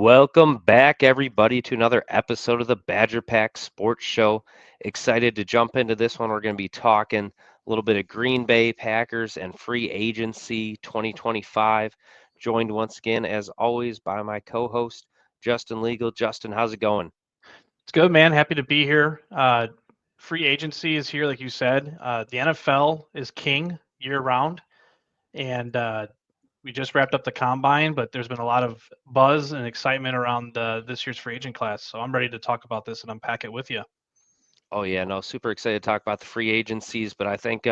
Welcome back, everybody, to another episode of the Badger Pack Sports Show. Excited to jump into this one. We're going to be talking a little bit of Green Bay Packers and free agency 2025. Joined once again, as always, by my co-host, Justin Legal. Justin, how's it going? It's good, man. Happy to be here. Free agency is here, like you said. The NFL is king year round, and we just wrapped up the combine, but there's been a lot of buzz and excitement around this year's free agent class. So I'm ready to talk about this and unpack it with you. Oh yeah, no, super excited to talk about the free agencies, but I think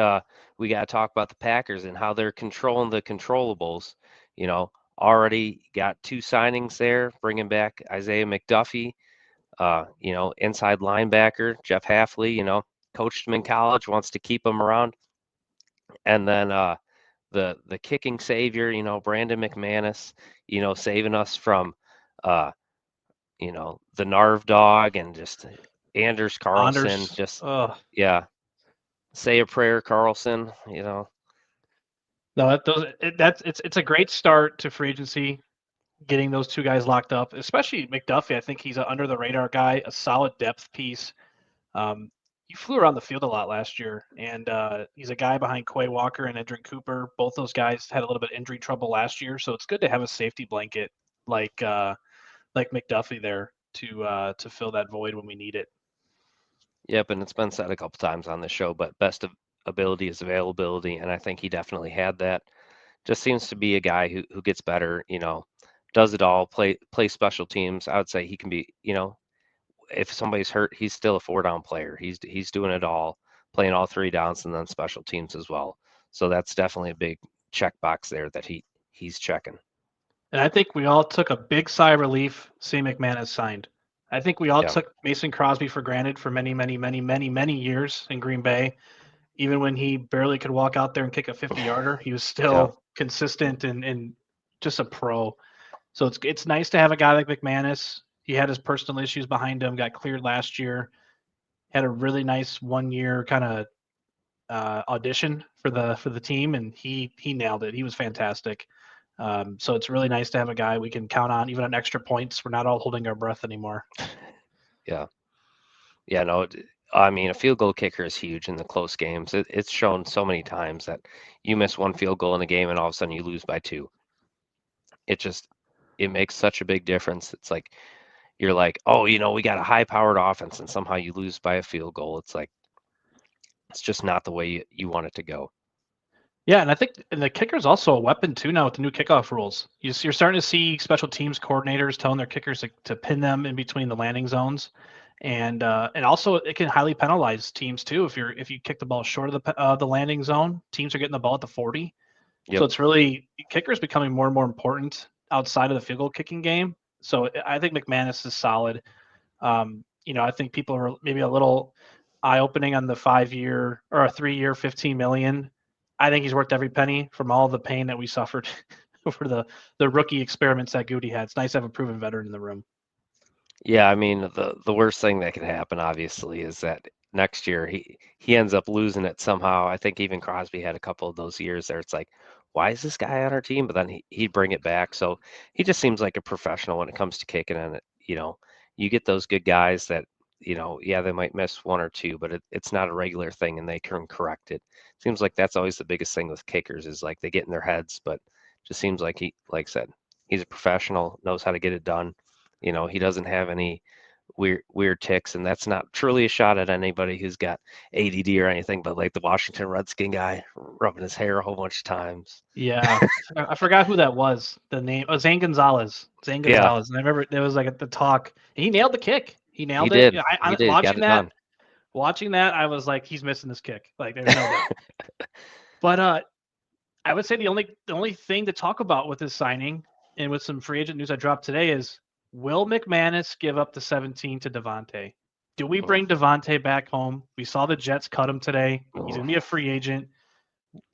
we got to talk about the Packers and how they're controlling the controllables. Already got two signings there, bringing back Isaiah McDuffie, inside linebacker, Jeff Halfley, coached him in college, wants to keep him around. And then the kicking savior, Brandon McManus, saving us from uh, the Narv dog and just Anders Carlson, Anders, just yeah, say a prayer, Carlson. no, it's a great start to free agency. Getting those two guys locked up, especially McDuffie. I think he's an under the radar guy, a solid depth piece. He flew around the field a lot last year, and he's a guy behind Quay Walker and Edrin Cooper. Both those guys had a little bit of injury trouble last year, so it's good to have a safety blanket like like McDuffie there to fill that void when we need it. Yep, and it's been said a couple times on the show, but best of ability is availability, and I think he definitely had that. Just seems to be a guy who gets better, does it all, play special teams. I would say he can be, if somebody's hurt, he's still a four-down player. He's doing it all, playing all three downs and then special teams as well. So that's definitely a big checkbox there that he's checking. And I think we all took a big sigh of relief seeing McManus signed. I think we all Yeah, took Mason Crosby for granted for many, many, many, many, many years in Green Bay. Even when he barely could walk out there and kick a 50-yarder, he was yeah, still consistent and just a pro. So it's nice to have a guy like McManus. He had his personal issues behind him, got cleared last year, had a really nice 1 year kind of audition for the team, and he nailed it. He was fantastic. So it's really nice to have a guy we can count on, even on extra points. We're not all holding our breath anymore. yeah, yeah. No, I mean, a field goal kicker is huge in the close games. It's shown so many times that you miss one field goal in a game and all of a sudden you lose by two. It just it makes such a big difference. It's like you're like, oh, we got a high-powered offense, and somehow you lose by a field goal. It's like it's just not the way you want it to go. Yeah, and I think and the kicker is also a weapon too now with the new kickoff rules. You're starting to see special teams coordinators telling their kickers to pin them in between the landing zones, and also it can highly penalize teams too if you kick the ball short of the landing zone. Teams are getting the ball at the 40, so Yep. it's really kickers becoming more and more important outside of the field goal kicking game. So I think McManus is solid. I think people are maybe a little eye opening on the 5 year or a 3 year, 15 million. I think he's worth every penny from all the pain that we suffered over the rookie experiments that Goody had. It's nice to have a proven veteran in the room. Yeah, I mean, the worst thing that could happen, obviously, is that next year he ends up losing it somehow. I think even Crosby had a couple of those years there. It's like, why is this guy on our team? But then he'd bring it back. So he just seems like a professional when it comes to kicking. And you get those good guys that, yeah, they might miss one or two, but it's not a regular thing, and they can correct it. Seems like that's always the biggest thing with kickers is like they get in their heads, but just seems like like I said, he's a professional, knows how to get it done. He doesn't have any weird ticks, and that's not truly a shot at anybody who's got ADD or anything, but like the Washington Redskin guy rubbing his hair a whole bunch of times. Yeah, I forgot who that was. The name, Zane Gonzalez. Zane Yeah, Gonzalez, and I remember there was like at the talk. He nailed the kick. He he nailed it. did. Yeah, He did. He got watching it done. that, I was like, he's missing this kick. Like, there's no doubt. But I would say the only thing to talk about with this signing and with some free agent news I dropped today is will McManus give up the 17 to Devontae? Do we Mm, bring Devontae back home? We saw the Jets cut him today. He's mm. gonna be a free agent.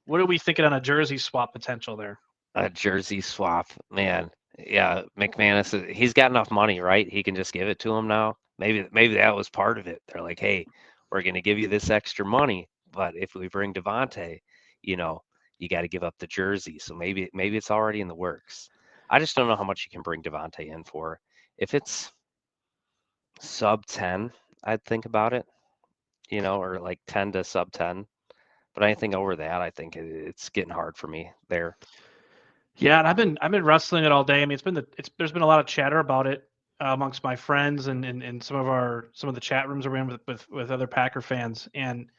What are we thinking on a jersey swap potential there? A jersey swap, man. Yeah, McManus, he's got enough money, right? He can just give it to him now. Maybe that was part of it. They're like, hey, we're going to give you this extra money, but if we bring Devontae, you know, you got to give up the jersey. So maybe it's already in the works. I just don't know how much you can bring Devontae in for. If it's sub 10, I'd think about it, or like 10 to sub 10. But anything over that, I think it's getting hard for me there. Yeah, and I've been wrestling it all day. I mean, there's been a lot of chatter about it amongst my friends and some of the chat rooms we're in with other Packer fans, and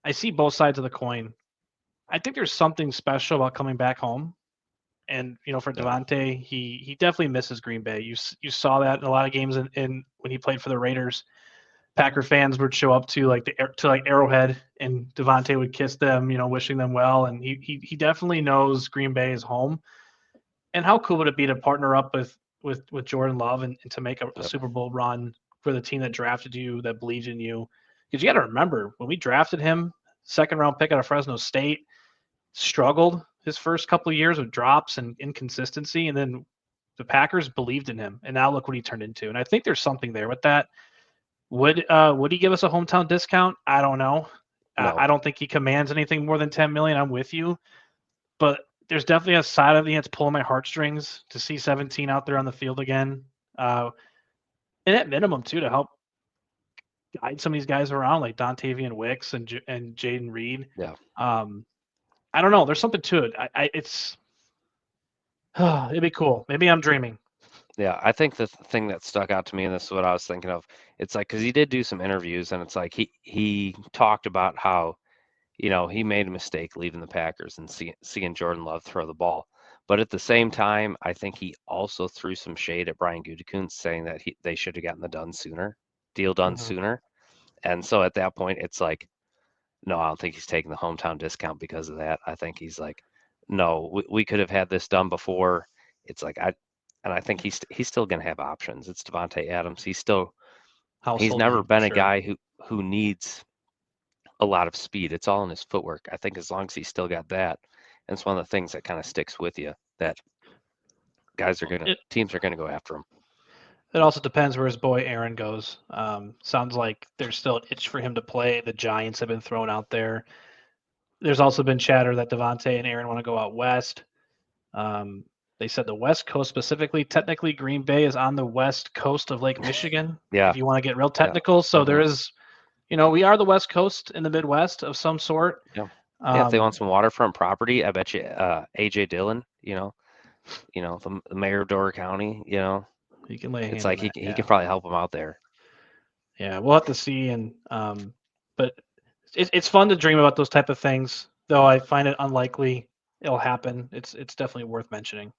I see both sides of the coin. I think there's something special about coming back home, and for Yeah, Devontae, he definitely misses Green Bay. You saw that in a lot of games in when he played for the Raiders. Packer fans would show up to like Arrowhead, and Devontae would kiss them, wishing them well, and he definitely knows Green Bay is home. And how cool would it be to partner up with Jordan Love and to make a yep, Super Bowl run for the team that drafted you, that believes in you? Because you got to remember when we drafted him, second round pick out of Fresno State, struggled his first couple of years with drops and inconsistency, and then the Packers believed in him, and now look what he turned into. And I think there's something there with that. Would he give us a hometown discount? I don't know. no, I don't think he commands anything more than 10 million. I'm with you, but there's definitely a side of me that's pulling my heartstrings to see 17 out there on the field again. And at minimum too, to help guide some of these guys around, like Dontavian Wicks and Jaden Reed. yeah, Um, I don't know. There's something to it. It's it'd be cool. Maybe I'm dreaming. yeah. I think the thing that stuck out to me, and this is what I was thinking of, it's like because he did do some interviews, and it's like he talked about how he made a mistake leaving the Packers and seeing Jordan Love throw the ball. But at the same time, I think he also threw some shade at Brian Gutekunst, saying that they should have gotten the deal done Mhm. sooner. And so at that point, it's like, no, I don't think he's taking the hometown discount because of that. I think he's like, no, we could have had this done before. It's like and I think he's still going to have options. It's Devontae Adams. He's Household never name for been a sure. guy who needs a lot of speed. It's all in his footwork. I think as long as he's still got that, and it's one of the things that kind of sticks with you that It teams are gonna go after him. it also depends where his boy Aaron goes. Sounds like there's still an itch for him to play. The Giants have been thrown out there. There's also been chatter that Devontae and Aaron want to go out west. Um, they said the West Coast specifically. Technically, Green Bay is on the west coast of Lake Michigan, Yeah, if you want to get real yeah, technical. So there hmm is, we are the West Coast in the Midwest of some sort. yeah, yeah. If they Um, want some waterfront property, I bet you AJ Dillon, the mayor of Door County, you can lay a it's hand on like that. he Yeah, can probably help them out there. yeah. We'll have to see. And but it's fun to dream about those type of things, though I find it unlikely it'll happen. It's definitely worth mentioning.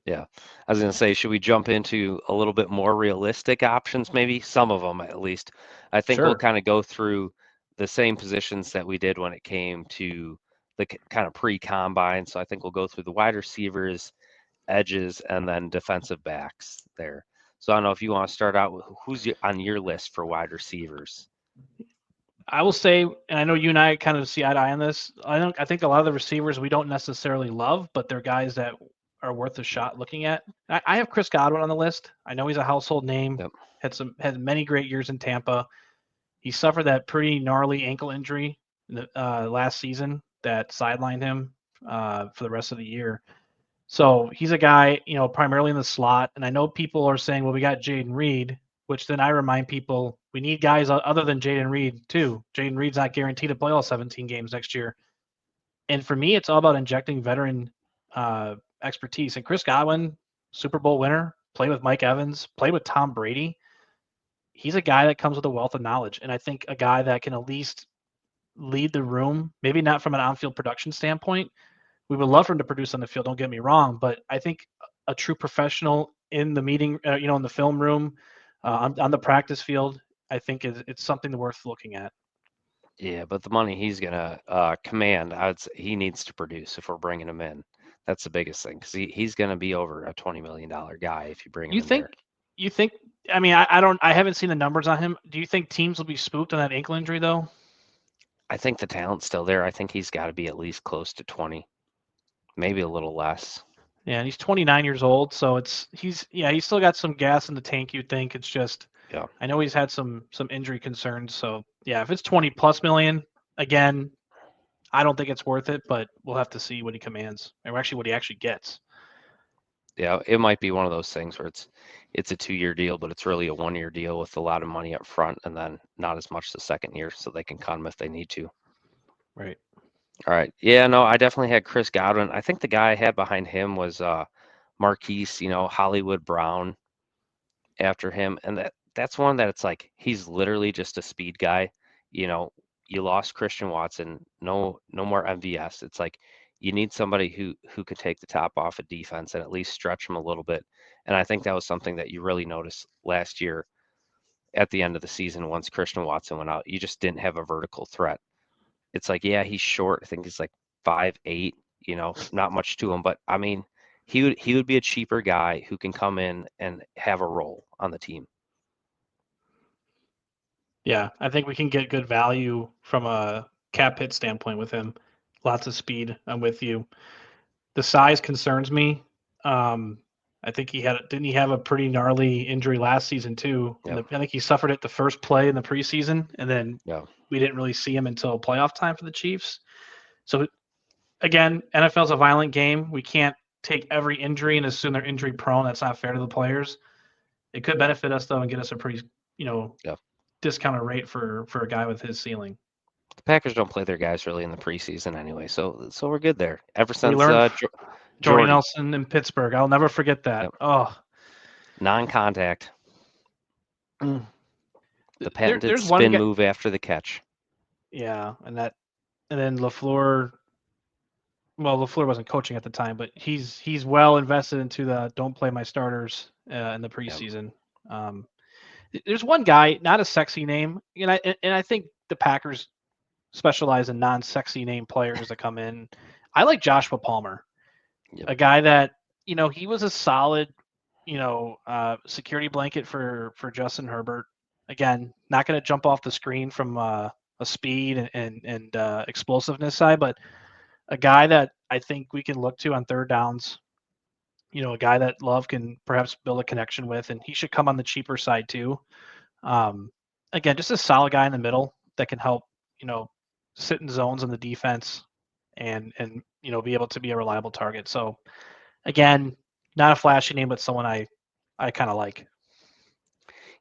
Yeah, I was gonna say, should we jump into a little bit more realistic options? Maybe some of them at least. I think we'll Sure. kind of go through the same positions that we did when it came to the kind of pre-combine. So I think we'll go through the wide receivers, edges, and then defensive backs there. So I don't know if you want to start out with who's on your list for wide receivers. I will say, and I know you and I kind of see eye to eye on this. I think a lot of the receivers we don't necessarily love, but they're guys that are worth a shot looking at. I have Chris Godwin on the list. I know he's a household name. Yep. Had many great years in Tampa. He suffered that pretty gnarly ankle injury last season that sidelined him for the rest of the year. So he's a guy, primarily in the slot. And I know people are saying, well, we got Jaden Reed, which then I remind people we need guys other than Jaden Reed too. Jaden Reed's not guaranteed to play all 17 games next year. And for me, it's all about injecting veteran expertise. And Chris Godwin, Super Bowl winner, played with Mike Evans, played with Tom Brady. He's a guy that comes with a wealth of knowledge. And I think a guy that can at least lead the room, maybe not from an on-field production standpoint. We would love for him to produce on the field. Don't get me wrong, but I think a true professional in the meeting, in the film room, on the practice field, I think it's something worth looking at. Yeah, but the money he's gonna command, I would say he needs to produce if we're bringing him in. That's the biggest thing because he's gonna be over a $20 million guy if you bring him You in think? there. You think? I mean, I don't. I haven't seen the numbers on him. Do you think teams will be spooked on that ankle injury though? I think the talent's still there. I think he's got to be at least close to 20, maybe a little less. Yeah, and he's 29 years old, so he's still got some gas in the tank. You'd think it's just. Yeah. I know he's had some injury concerns, so yeah, if it's 20 plus million, again, I don't think it's worth it, but we'll have to see what he commands, or actually what he actually gets. Yeah, it might be one of those things where it's a 2-year deal, but it's really a 1-year deal with a lot of money up front and then not as much the second year, so they can cut him if they need to. Right. All right. Yeah, no, I definitely had Chris Godwin. I think the guy I had behind him was Marquise, Hollywood Brown after him. And that's one that it's like he's literally just a speed guy. You know, you lost Christian Watson, no more MVS. It's like you need somebody who can take the top off a defense and at least stretch them a little bit. And I think that was something that you really noticed last year at the end of the season once Christian Watson went out. You just didn't have a vertical threat. It's like, yeah, he's short. I think he's like 5'8", not much to him, but I mean, he would be a cheaper guy who can come in and have a role on the team. Yeah, I think we can get good value from a cap hit standpoint with him. Lots of speed. I'm with you. The size concerns me. Um, I think didn't he have a pretty gnarly injury last season too? Yeah, I think he suffered it the first play in the preseason, and then yeah, we didn't really see him until playoff time for the Chiefs. So again, NFL's a violent game. We can't take every injury and assume they're injury prone. That's not fair to the players. It could benefit us though and get us a pretty, you know, yeah. discounted rate for a guy with his ceiling. The Packers don't play their guys really in the preseason anyway, so we're good there. Ever We since learned Jordy Jordy, Nelson in Pittsburgh. I'll never forget that. yep, Oh, non-contact, mm. the patented There's one spin guy. move after the catch. Yeah, and then Lafleur. Well, Lafleur wasn't coaching at the time, but he's well invested into the don't play my starters in the Yeah, preseason. Um, there's one guy, not a sexy name, and I think the Packers specialize in non-sexy name players that come in. I like Joshua Palmer, yep, a guy that he was a solid security blanket for Justin Herbert. Again, not going to jump off the screen from a speed and explosiveness side, but a guy that I think we can look to on third downs. A guy that Love can perhaps build a connection with, and he should come on the cheaper side too. Um, again, just a solid guy in the middle that can help, you know, sit in zones on the defense and be able to be a reliable target. So again, not a flashy name, but someone I kind of like.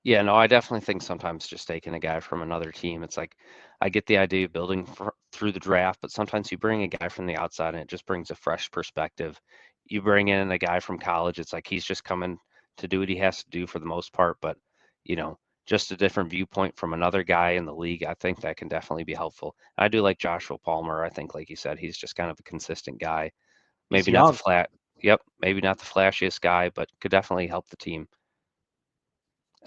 yeah. No, I definitely think sometimes just taking a guy from another team, it's like I get the idea of building through the draft, but sometimes you bring a guy from the outside and it just brings a fresh perspective. You bring in a guy from college, it's like he's just coming to do what he has to do for the most part, but you know, just a different viewpoint from another guy in the league, I think that can definitely be helpful. I do like Joshua Palmer. I think, like you said, he's just kind of a consistent guy. He's Maybe not the young. flat, yep, maybe not the flashiest guy, but could definitely help the team.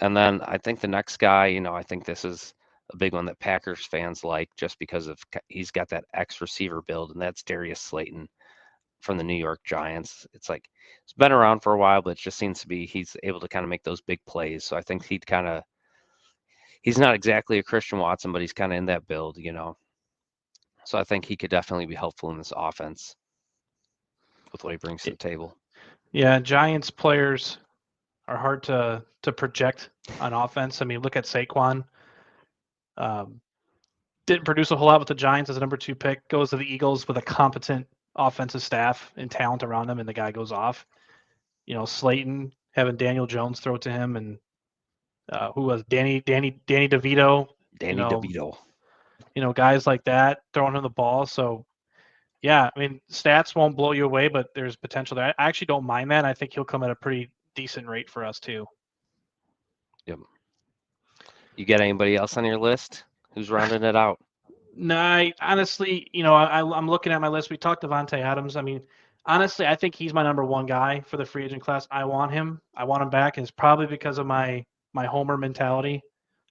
And then I think the next guy, I think this is a big one that Packers fans like just because of he's got that X receiver build, and that's Darius Slayton from the New York Giants. It's like it's been around for a while, but it just seems to be he's able to kind of make those big plays. So I think he's not exactly a Christian Watson, but he's kind of in that build. So I think he could definitely be helpful in this offense with what he brings to the table. Yeah, Giants players are hard to project on offense. I mean, look at Saquon. Um, didn't produce a whole lot with the Giants as a number 2 pick. Goes to the Eagles with a competent offensive staff and talent around him, and the guy goes off. Slayton having Daniel Jones throw to him, and who was Danny DeVito. You Danny know, DeVito. guys like that throwing him the ball. So yeah, I mean, stats won't blow you away, but there's potential there. I actually don't mind that. I think he'll come at a pretty decent rate for us too. Yep. You got anybody else on your list who's rounding it out? No, honestly, I'm looking at my list. We talked Devontae Adams. I mean, honestly, I think he's my number 1 guy for the free agent class. I want him. I want him back, and it's probably because of my homer mentality.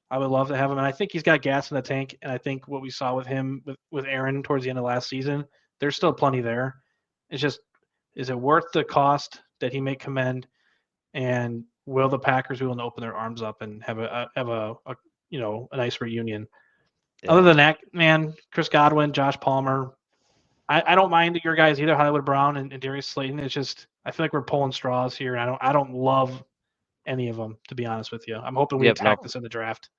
I would love to have him, and I think he's got gas in the tank. And I think what we saw with him with Aaron towards the end of last season, there's still plenty there. It's just, is it worth the cost that he may commend? And will the Packers be willing to open their arms up and have a nice reunion? Other Yeah. than that, man, Chris Godwin, Josh Palmer, I don't mind your guys either, Hollywood Brown and Darius Slayton. It's just I feel like we're pulling straws here, and I don't love any of them, to be honest with you. I'm hoping we Yep. attack No. this in the draft.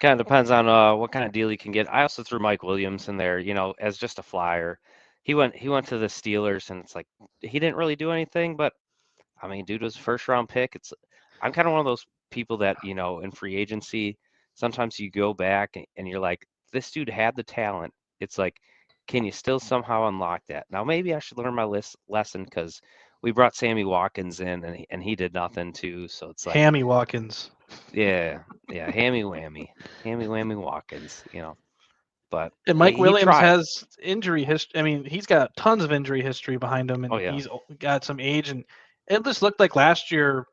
Kind of depends on what kind of deal you can get. I also threw Mike Williams in there, as just a flyer. He went to the Steelers, and it's like he didn't really do anything, but I mean, dude was a first round pick. I'm kind of one of those people that, in free agency, sometimes you go back and you're like, this dude had the talent. It's like, can you still somehow unlock that? Now, maybe I should learn my lesson because we brought Sammy Watkins in and he did nothing too. So it's like, Hammy Watkins. yeah, yeah, hammy whammy Watkins. But And hey, Mike he Williams tried. has injury history. I mean, he's got tons of injury history behind him, Oh and yeah, he's got some age. And it just looked like last year,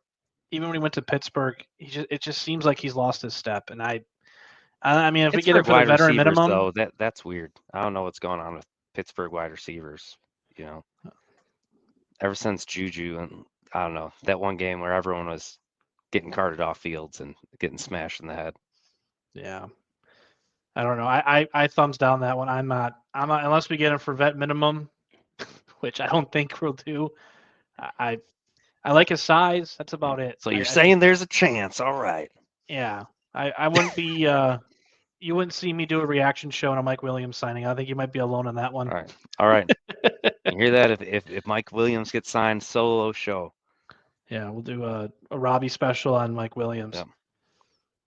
even when he went to Pittsburgh, it just seems like he's lost his step. And I mean, if we get him Pittsburgh for the wide veteran receivers minimum, though, that's weird. I don't know what's going on with Pittsburgh wide receivers. You know. Ever since Juju and I don't know, that one game where everyone was getting carted off fields and getting smashed in the head. yeah, I don't know. I thumbs down that one. I'm not unless we get him for vet minimum, which I don't think we'll do. I I like his size. That's about it. So you're I think saying there's a chance. All right. yeah. I wouldn't be you wouldn't see me do a reaction show on a Mike Williams signing. I think you might be alone on that one. All right. All right. You hear that? If Mike Williams gets signed, solo show. Yeah, we'll do a Robbie special on Mike Williams. Yep.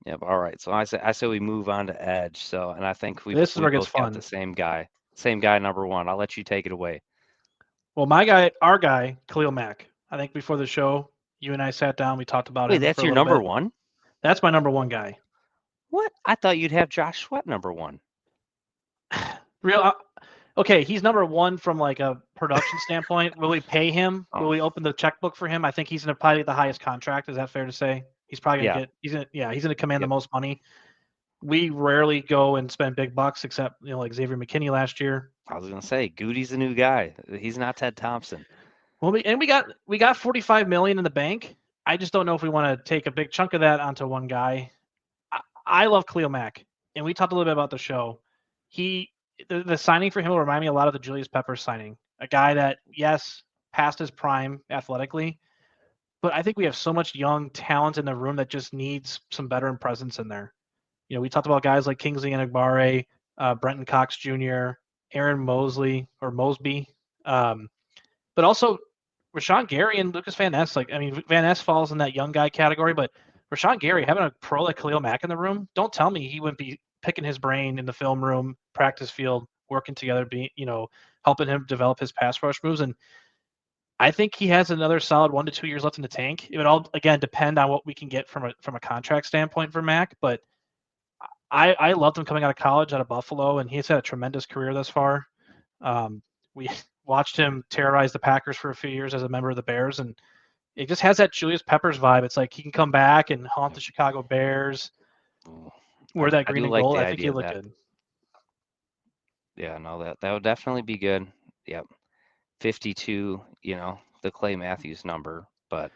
Yep. All right. So I say we move on to Edge. So and I think we This is we where it gets both got fun. the same guy. Same guy, number one. I'll let you take it away. Well, our guy, Khalil Mack. I think before the show, you and I sat down. We talked about Wait, him that's for a your little number bit. one? That's my number one guy. What? I thought you'd have Josh Sweat number one. Real okay, he's number one from like a production standpoint. Will we pay him? Will Oh, we open the checkbook for him? I think he's going to probably get the highest contract. Is that fair to say? He's probably going to yeah. get. He's going to command the Yep. most money. We rarely go and spend big bucks, except like Xavier McKinney last year. I was gonna say, Goody's a new guy. He's not Ted Thompson. Well, we got 45 million in the bank. I just don't know if we want to take a big chunk of that onto one guy. I love Khalil Mack, and we talked a little bit about the show. He the signing for him will remind me a lot of the Julius Peppers signing. A guy that yes past his prime athletically, but I think we have so much young talent in the room that just needs some veteran presence in there. We talked about guys like Kingsley Enagbare, Brenton Cox Jr., Aaron Mosley or Mosby, but also Rashawn Gary and Lucas Van Ness. Like, I mean, Van Ness falls in that young guy category, but Rashawn Gary having a pro like Khalil Mack in the room, don't tell me he wouldn't be picking his brain in the film room, practice field, working together, helping him develop his pass rush moves. And I think he has another solid 1 to 2 years left in the tank. It would all again depend on what we can get from a contract standpoint for Mack, but I loved him coming out of college out of Buffalo, and he's had a tremendous career thus far. We watched him terrorize the Packers for a few years as a member of the Bears, and it just has that Julius Peppers vibe. It's like he can come back and haunt the Chicago Bears, Ooh, wear that I green do and like gold. the I think idea he'll of look that. good. Yeah, no, that would definitely be good. Yep. 52, the Clay Matthews number, but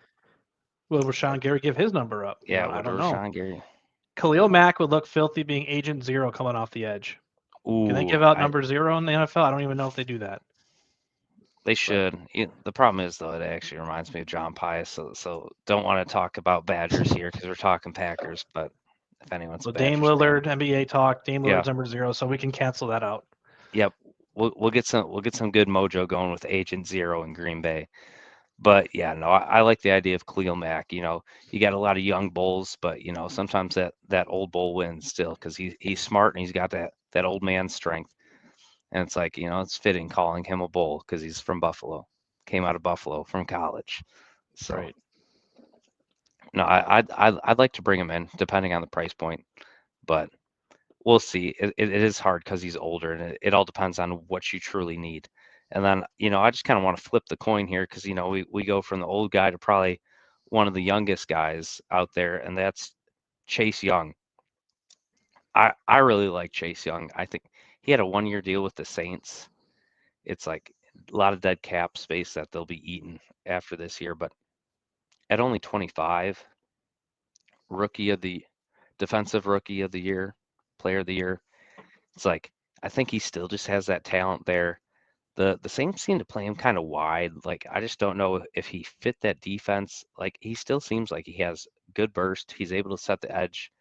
Will uh, Rashawn Gary give his number up? yeah, I would don't know. Rashawn Gary. Khalil Mack would look filthy being Agent Zero coming off the edge. Can they Ooh, give out I number zero in the NFL? I don't even know if they do that. they But should. The problem is though, it actually reminds me of John Pius. So don't want to talk about Badgers here because we're talking Packers. But if anyone's a well, Dame Badgers fan, Lillard, NBA talk. Dame yeah, Lillard's number zero, so we can cancel that out. yep, we'll get some good mojo going with Agent Zero in Green Bay. But yeah, no, I like the idea of Khalil Mack. You got a lot of young bulls, but sometimes that old bull wins still because he's smart and he's got that old man strength. And it's like, it's fitting calling him a bull because he's from Buffalo, came out of Buffalo from college. So Right. no, I'd like to bring him in depending on the price point, but we'll see. It is hard because he's older, and it all depends on what you truly need. And then, I just kind of want to flip the coin here because, we go from the old guy to probably one of the youngest guys out there, and that's Chase Young. I really like Chase Young. I think he had a 1 year deal with the Saints. It's like a lot of dead cap space that they'll be eaten after this year, but at only 25, rookie of the defensive rookie of the year, player of the year. It's like I think he still just has that talent there. The Saints seem to play him kind of wide. Like I just don't know if he fit that defense. Like he still seems like he has good burst. He's able to set the edge,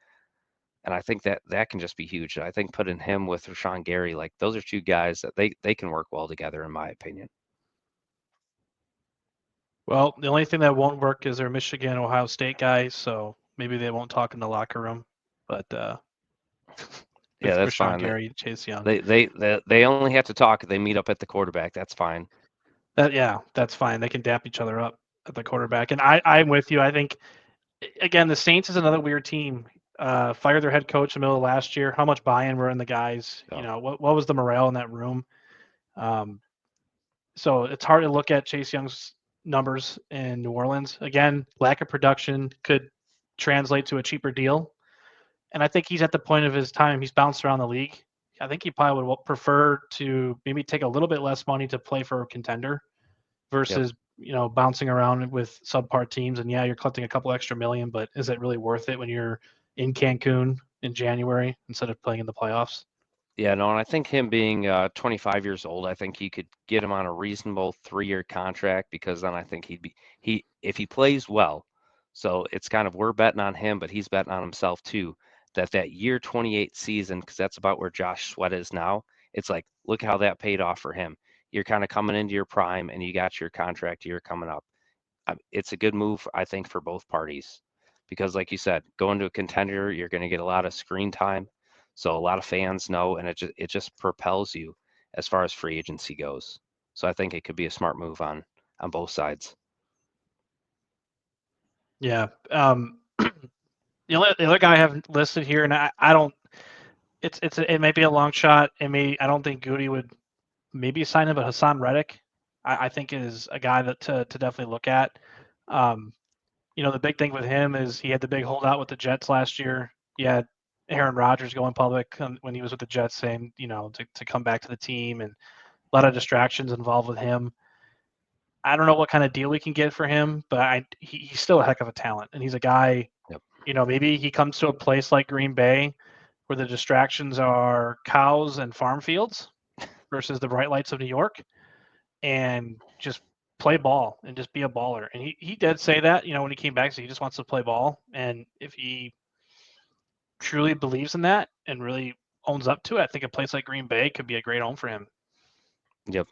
and I think that can just be huge. I think putting him with Rashawn Gary, like those are two guys that they can work well together, in my opinion. Well, the only thing that won't work is they're Michigan, Ohio State guys, so maybe they won't talk in the locker room. But Yeah, with that's Rashawn fine. Gary, Chase Young, They only have to talk if they meet up at the quarterback. That's fine. that's fine. They can dap each other up at the quarterback. And I'm with you. I think again the Saints is another weird team. Fired their head coach in the middle of last year. How much buy-in were in the guys? Yeah. What was the morale in that room? Um, so it's hard to look at Chase Young's numbers in New Orleans. Again, lack of production could translate to a cheaper deal. And I think he's at the point of his time. He's bounced around the league. I think he probably would prefer to maybe take a little bit less money to play for a contender Yep. versus bouncing around with subpar teams. And yeah, you're collecting a couple extra million, but is it really worth it when you're in Cancun in January instead of playing in the playoffs? Yeah, no, and I think him being 25 years old, I think you could get him on a reasonable 3-year contract because then I think he if he plays well. So it's kind of we're betting on him, but he's betting on himself too. That year 28 season, because that's about where Josh Sweat is now. It's like look how that paid off for him. You're kind of coming into your prime, and you got your contract year coming up. It's a good move, I think, for both parties because, like you said, going to a contender, you're going to get a lot of screen time. So a lot of fans know, and it just propels you as far as free agency goes. So I think it could be a smart move on both sides. Yeah. The other guy I have listed here, and I don't. It may be a long shot. I don't think Goody would maybe sign him, but Hassan Reddick, I think is a guy that to definitely look at. Um, the big thing with him is he had the big holdout with the Jets last year. He had Aaron Rodgers going public when he was with the Jets saying, to come back to the team and a lot of distractions involved with him. I don't know what kind of deal we can get for him, but he's still a heck of a talent. And he's a guy, Yep. maybe he comes to a place like Green Bay where the distractions are cows and farm fields versus the bright lights of New York and just play ball and just be a baller. And he did say that, when he came back, so he just wants to play ball. And if he truly believes in that and really owns up to it, I think a place like Green Bay could be a great home for him. Yep.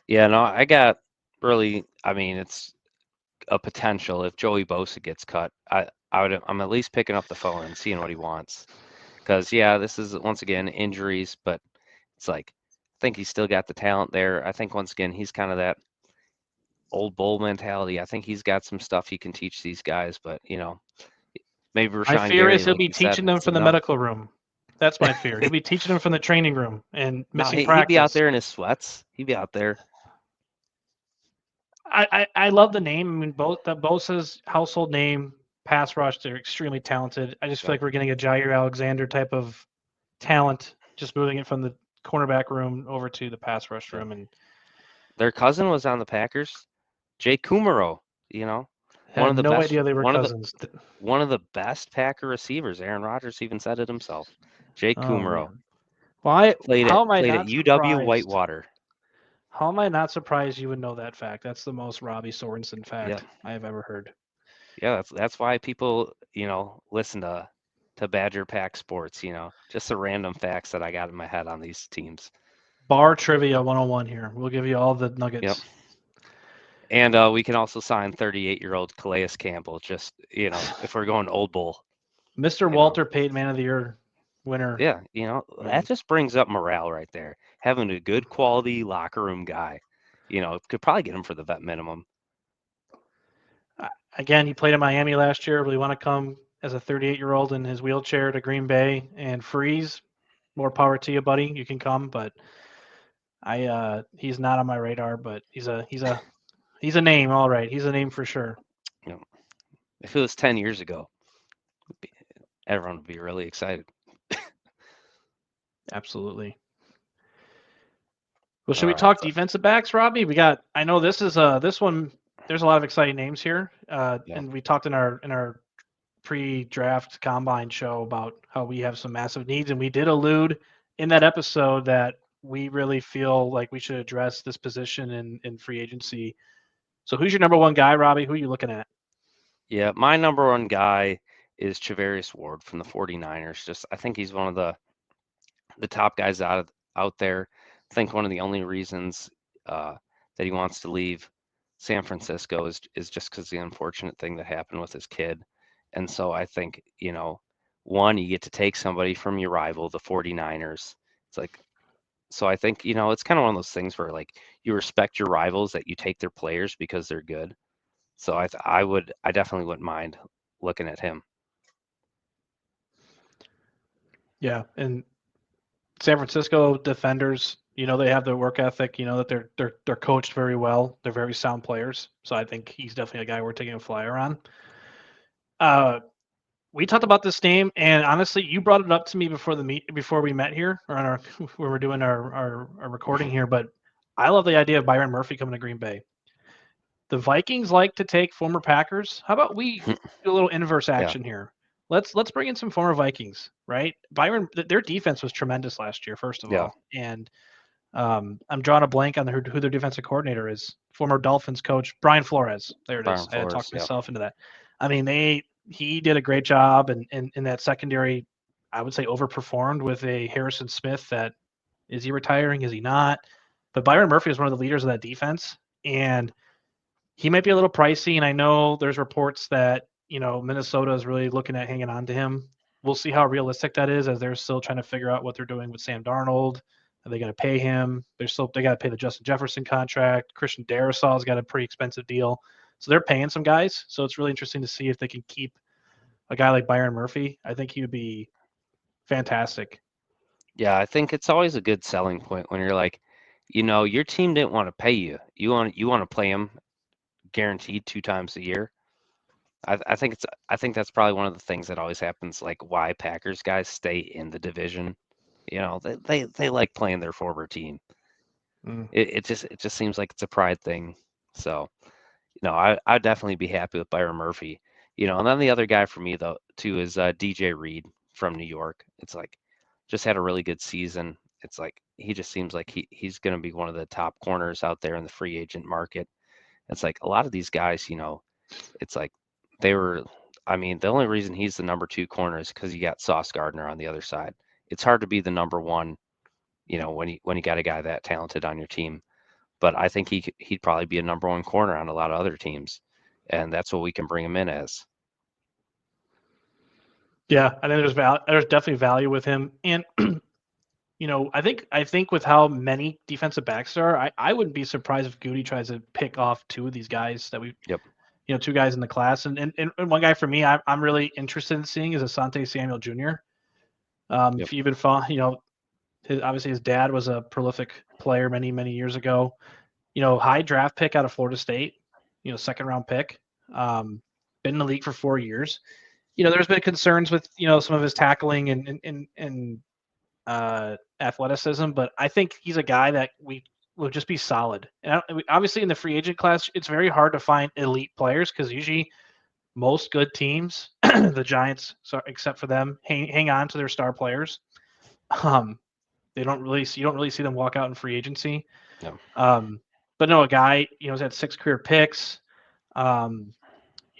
Yeah, no, I got really, I mean, it's a potential if Joey Bosa gets cut. I'm at least picking up the phone and seeing what he wants. Because yeah, this is once again injuries, but it's like I think he's still got the talent there. I think once again he's kind of that old bull mentality. I think he's got some stuff he can teach these guys, but maybe My Rashawn fear is Gary, he'll like be you said, teaching them it's from the enough. medical room. That's my fear. He'll be teaching them from the training room and No, missing he'd be out practice. there in his sweats. He'd be out there. I love the name. I mean, both the Bosa's household name, pass rush, they're extremely talented. I just feel Yep. like we're getting a Jair Alexander type of talent, just moving it from the cornerback room over to the pass rush Yep. room. And Their cousin was on the Packers, Jay Kumaro. You know, one had of the no best, idea they were cousins. one of the best Packer receivers. Aaron Rodgers even said it himself. Jay Oh Kumaro man. Why? played How am I at not UW surprised? Whitewater. How am I not surprised you would know that fact? That's the most Robbie Sorensen Yep. fact I have ever heard. Yeah, that's why people, listen to Badger Pack Sports, just the random facts that I got in my head on these teams. Bar trivia 101 here. We'll give you all the Yep. nuggets. And we can also sign 38-year-old Calais Campbell, just, if we're going old bull, Mr. you know. Walter Payton Man of the Year winner. Yeah, that Man. just brings up morale right there. Having a good quality locker room guy, could probably get him for the vet minimum. Again, he played in Miami last year. Will he want to come as a 38-year-old in his wheelchair to Green Bay and freeze? More power to you, buddy. You can come, but he's not on my radar. But he's a name. All right, he's a name for sure. You know, if it was 10 years ago, everyone would be really excited. Absolutely. Well, should All we right. talk defensive backs, Robbie? I know this one. There's a lot of exciting names here, Yeah. and we talked in our pre-draft combine show about how we have some massive needs, and we did allude in that episode that we really feel like we should address this position in free agency. So, who's your number one guy, Robbie? Who are you looking at? Yeah, my number one guy is Charvarius Ward from the 49ers. Just I think he's one of the top guys out there. I think one of the only reasons that he wants to leave San Francisco is just because the unfortunate thing that happened with his kid. And so I think, one, you get to take somebody from your rival, the 49ers. It's like, so I think, it's kind of one of those things where like you respect your rivals that you take their players because they're good. So I definitely wouldn't mind looking at him. Yeah, and San Francisco defenders, they have the work ethic. That they're coached very well. They're very sound players. So I think he's definitely a guy we're taking a flyer on. We talked about this name, and honestly, you brought it up to me before we met here, or on our when we're doing our recording here. But I love the idea of Byron Murphy coming to Green Bay. The Vikings like to take former Packers. How about we do a little inverse Yeah, action here? Let's bring in some former Vikings, right? Their defense was tremendous last year, first of yeah, all, and I'm drawing a blank on who their defensive coordinator is. Former Dolphins coach Brian Flores. There it is. Byron I had to talk Flores. Yeah, myself into that. I mean, he did a great job, and in that secondary, I would say overperformed with a Harrison Smith. That is he retiring? Is he not? But Byron Murphy is one of the leaders of that defense, and he might be a little pricey. And I know there's reports that Minnesota is really looking at hanging on to him. We'll see how realistic that is, as they're still trying to figure out what they're doing with Sam Darnold. Are they going to pay him? They got to pay the Justin Jefferson contract. Christian Darisal's got a pretty expensive deal, so they're paying some guys. So it's really interesting to see if they can keep a guy like Byron Murphy. I think he would be fantastic. yeah. I think it's always a good selling point when you're like, your team didn't want to pay you. You want to play them guaranteed 2 times a year. I think that's probably one of the things that always happens, like why Packers guys stay in the division. They like playing their former team. Mm. It just seems like it's a pride thing. So, I'd definitely be happy with Byron Murphy. And then the other guy for me though too is DJ Reed from New York. It's like just had a really good season. It's like he just seems like he's going to be one of the top corners out there in the free agent market. It's like a lot of these guys, it's like they were. I mean, the only reason he's the number two corner is because you got Sauce Gardner on the other side. It's hard to be the number one, when you got a guy that talented on your team. But I think he'd probably be a number one corner on a lot of other teams, and that's what we can bring him in as. Yeah, I think there's definitely value with him, and I think with how many defensive backs there are, I wouldn't be surprised if Goody tries to pick off two of these guys that we, Yep. two guys in the class, and one guy for me, I'm really interested in seeing is Asante Samuel Jr. Yep. If you've been following, obviously his dad was a prolific player many years ago. High draft pick out of Florida State. Second round pick. Been in the league for 4 years. There's been concerns with some of his tackling and athleticism, but I think he's a guy that we will just be solid. And obviously, in the free agent class, it's very hard to find elite players because usually most good teams, the Giants, except for them, hang on to their star players. Um, you don't really see them walk out in free agency. Yep. But no, a guy has had 6 career picks. Um,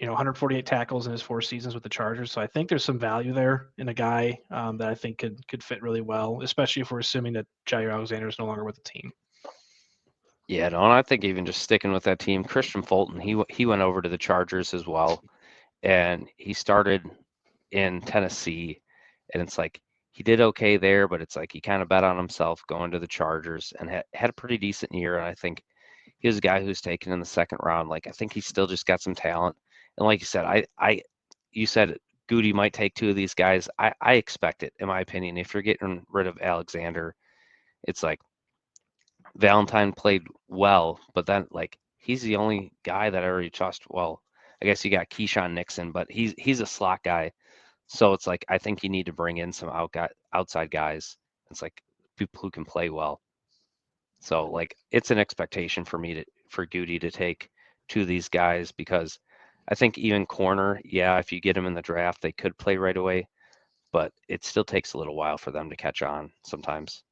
148 tackles in his 4 seasons with the Chargers. So I think there's some value there in a guy that I think could fit really well, especially if we're assuming that Jair Alexander is no longer with the team. Yeah, no, and I think even just sticking with that team, Christian Fulton, he went over to the Chargers as well, and he started in Tennessee, and it's like he did okay there, but it's like he kind of bet on himself going to the Chargers and had a pretty decent year. And I think he was a guy who's taken in the second round. Like I think he's still just got some talent. And like you said, you said Goody might take two of these guys. I expect it, in my opinion. If you're getting rid of Alexander, it's like Valentine played well, but then like he's the only guy that I already trust. Well, I guess you got Keyshawn Nixon, but he's a slot guy. So it's like I think you need to bring in some outside guys. It's like people who can play well. So like it's an expectation for me for Goody to take two of these guys because I think even corner, yeah, if you get them in the draft, they could play right away, but it still takes a little while for them to catch on sometimes.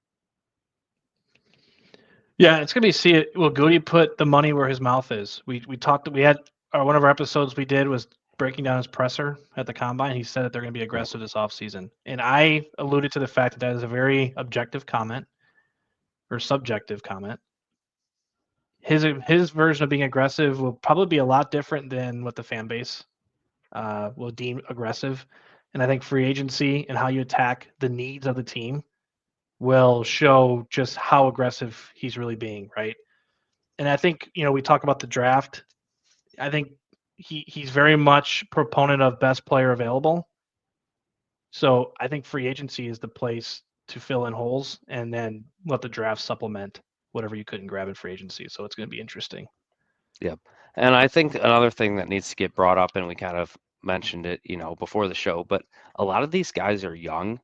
Yeah, it's gonna be see it. Will Goody put the money where his mouth is? We talked. We had one of our episodes we did was breaking down his presser at the combine. He said that they're going to be Yep. aggressive this offseason. And I alluded to the fact that is a very objective comment or subjective comment. his version of being aggressive will probably be a lot different than what the fan base will deem aggressive. And I think free agency and how you attack the needs of the team will show just how aggressive he's really being, right? And I think, we talk about the draft. I think he's very much proponent of best player available. So I think free agency is the place to fill in holes and then let the draft supplement whatever you couldn't grab in free agency. So it's going to be interesting. Yep. And I think another thing that needs to get brought up, and we kind of mentioned it, before the show, but a lot of these guys are young,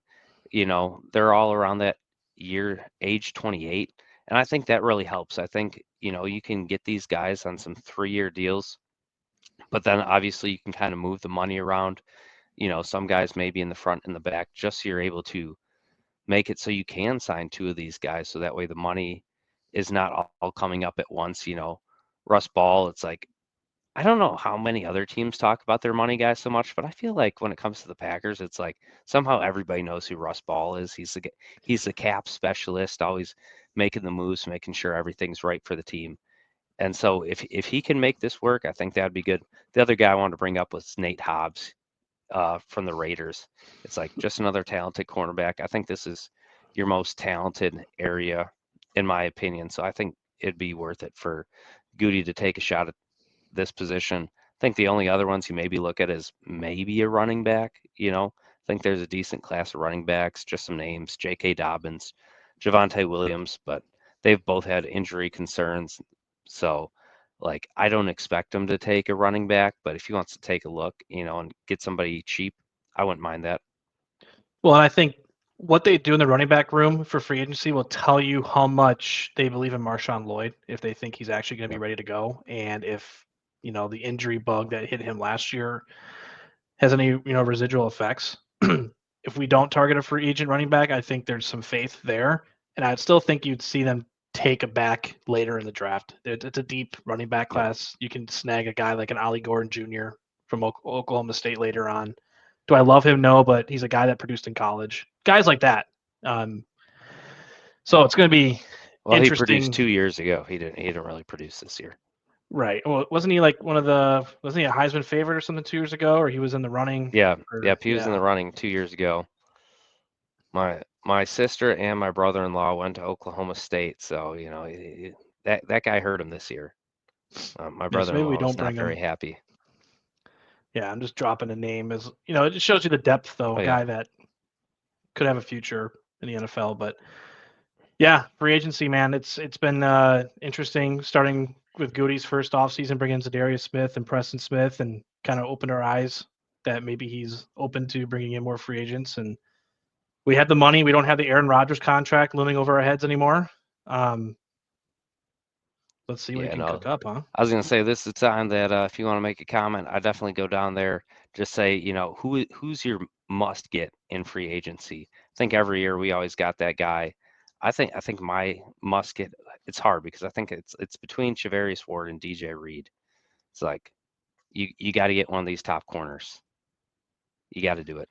they're all around that age 28. And I think that really helps. I think, you can get these guys on some 3-year deals, but then obviously you can kind of move the money around. Some guys maybe in the front and the back, just so you're able to make it so you can sign 2 of these guys. So that way the money is not all coming up at once. Russ Ball, it's like, I don't know how many other teams talk about their money guys so much, but I feel like when it comes to the Packers, it's like somehow everybody knows who Russ Ball is. He's the cap specialist, always making the moves, making sure everything's right for the team. And so if he can make this work, I think that'd be good. The other guy I wanted to bring up was Nate Hobbs from the Raiders. It's like just another talented cornerback. I think this is your most talented area, in my opinion. So I think it'd be worth it for Goody to take a shot at this position. I think the only other ones you maybe look at is maybe a running back. I think there's a decent class of running backs, just some names, J.K. Dobbins, Javonte Williams, but they've both had injury concerns. So, like, I don't expect him to take a running back, but if he wants to take a look, and get somebody cheap, I wouldn't mind that. Well, and I think what they do in the running back room for free agency will tell you how much they believe in Marshawn Lloyd, if they think he's actually going to be Yep. ready to go, and if the injury bug that hit him last year has any residual effects. If we don't target a free agent running back, I think there's some faith there, and I'd still think you'd see them take a back later in the draft. It's a deep running back Yep. class. You can snag a guy like an Ollie Gordon Jr. from Oklahoma State later on. Do I love him? No, but he's a guy that produced in college. Guys like that. So it's going to be Well, he interesting. produced 2 years ago. He didn't really produce this year. Right. Well, wasn't he like wasn't he a Heisman favorite or something 2 years ago, or he was in the running? Yeah. Or, Yep. He was in the running 2 years ago. My sister and my brother-in-law went to Oklahoma State, so that guy heard him this year. My Yeah, so maybe we brother-in-law was don't not bring very him. happy. Yeah, I'm just dropping a name as it just shows you the depth, though. Oh, A yeah. guy that could have a future in the NFL, but yeah, free agency, man. It's been interesting starting with Goody's first offseason, bringing in Zadarius Smith and Preston Smith, and kind of opened our eyes that maybe he's open to bringing in more free agents. And we had the money. We don't have the Aaron Rodgers contract looming over our heads anymore. Let's see what he can cook up, huh? I was going to say this is the time that if you want to make a comment, I definitely go down there. Just say, who's your must get in free agency. I think every year we always got that guy. I think my must get, it's hard because I think it's between Charvarius Ward and DJ Reed. It's like you got to get one of these top corners. You got to do it.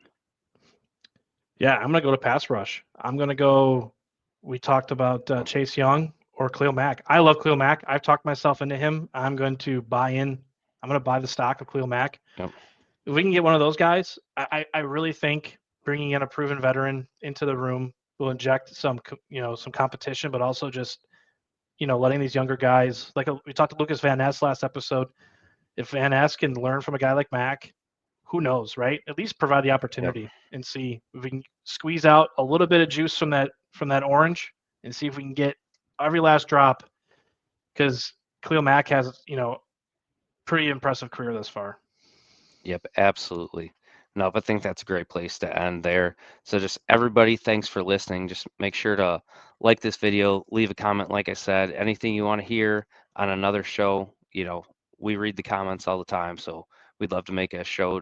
Yeah, I'm going to go to pass rush. I'm going to go. We talked about Chase Young or Khalil Mack. I love Khalil Mack. I've talked myself into him. I'm going to buy in. I'm going to buy the stock of Khalil Mack. Yep. If we can get one of those guys, I really think bringing in a proven veteran into the room will inject some competition, but also just letting these younger guys, like we talked to Lucas Van Ness last episode. If Van Ness can learn from a guy like Mack, who knows, right? At least provide the opportunity and see if we can squeeze out a little bit of juice from that orange and see if we can get every last drop, because Khalil Mack has, pretty impressive career thus far. Yep, absolutely. No, but I think that's a great place to end there. So just everybody, thanks for listening. Just make sure to like this video, leave a comment. Like I said, anything you want to hear on another show, we read the comments all the time. So we'd love to make a show,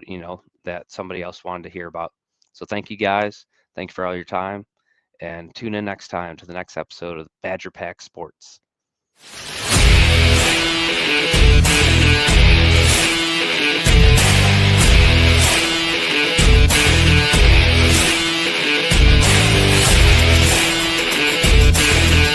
that somebody else wanted to hear about. So thank you guys. Thank you for all your time. And tune in next time to the next episode of Badger Pack Sports.